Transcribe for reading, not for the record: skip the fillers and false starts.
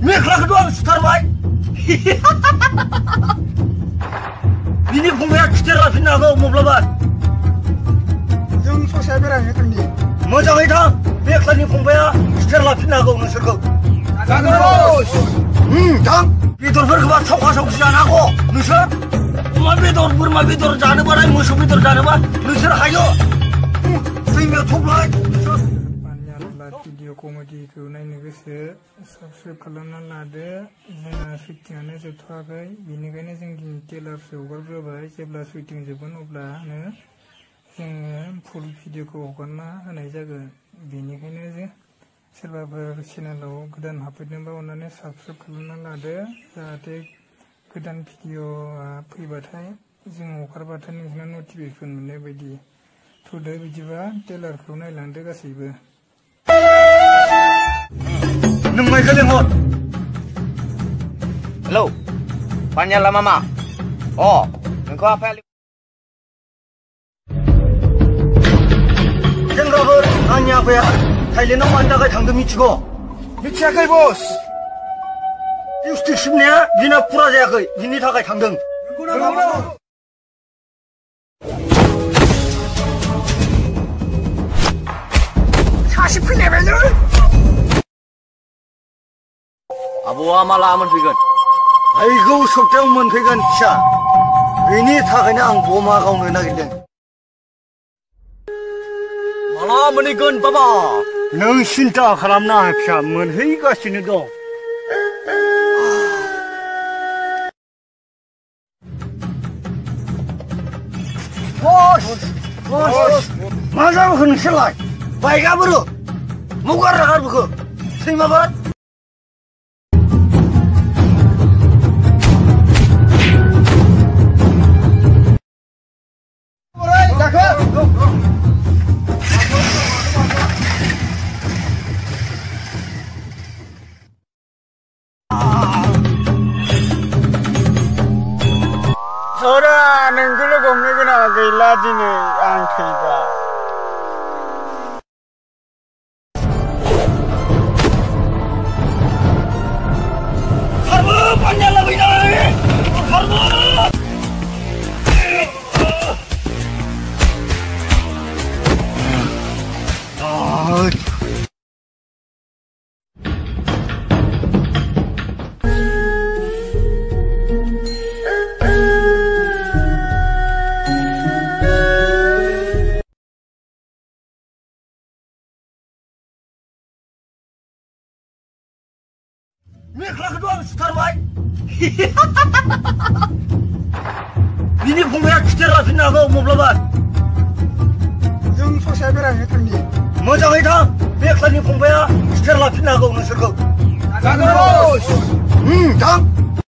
मेख्लाखौथ' आं सुथारबाय बिनि फंबाया खिथेर लाफिननो हागौ माब्लाबा जों ससे बेरायनो थांनि मोजाङै थां मेख्लानि फंबाया खिथेर लाफिननो हागौ नोंसोरखौ थां बेदरफोरखौबा सावखा सावखि जानो हागौ नोंसोर अमा बेदर बोरमा बेदर जानोबालाय मोसौ बेदर जानोबा नोंसोर हायो दैमायाव थब्लाय भिडिअ कमेडिखौ नायनो गोसो साबस्क्राइब खालामना लादो जोंना शुटिंआनो जोबथ'वाखै बेनिखायनो जों दिनै ट्रेलारसो हगारग्रोबाय जेब्ला शुटिं जोबगोन अब्लानो जोङो फुल भिडिअखौ हगारना होनाय जागोन बेनिखायनो जों सोरबाफोर चेनेलाव गोदान हाबफैदोंबा अननानै साबस्क्राइब खालामना लादो जाहाथे गोदान भिडिअआ फैबाथाय जों हगारबाथाय नोंसोरना नटिफिकेसन मोननाय बायदि थुदो बिदिबा ट्रेलारखौ नायलांदो गासैबो नोंमाइखौ लेंहर हेलौ पानियाला मामा नोंखौ आफाया सेंग्राफोर आंनि आफाया थाइलेण्डआव मानि थाखाय थांदों मिथिगौ मिथियाखै बस लिपस्टिक सिबनाया बिना फुरा जायाखै बिनि थाखाय थांदों सासे फैलायबायलै आबौआ माला मोनफैगोन फैगौ सप्तायाव मोनफैगोन फिसा बेनि थाखायनो आं बमा गावनो नागिरदों माला मोनहैगोन बाबा नों सिन्था खालामनाङा फिसा मोनहैगासिनो दं मा जाबोखो नोंसोरलाय बाइकआ बोरो मगार रागारबोखो सैमाबाद सरा नोंखौ लोगो हमनो गोनां गैला दिनै आं थैबाय खारबो पानियाला फैनाय खारबो मेख्लाखौथ' आं सुथारबाय बिनि फंबाया खिथेर लाफिननो हागौ माब्लाबा जों ससे बेरायनो थांनि मोजाङै थां मेख्लानि फंबाया खिथेर लाफिननो हागौ नोंसोरखौ थां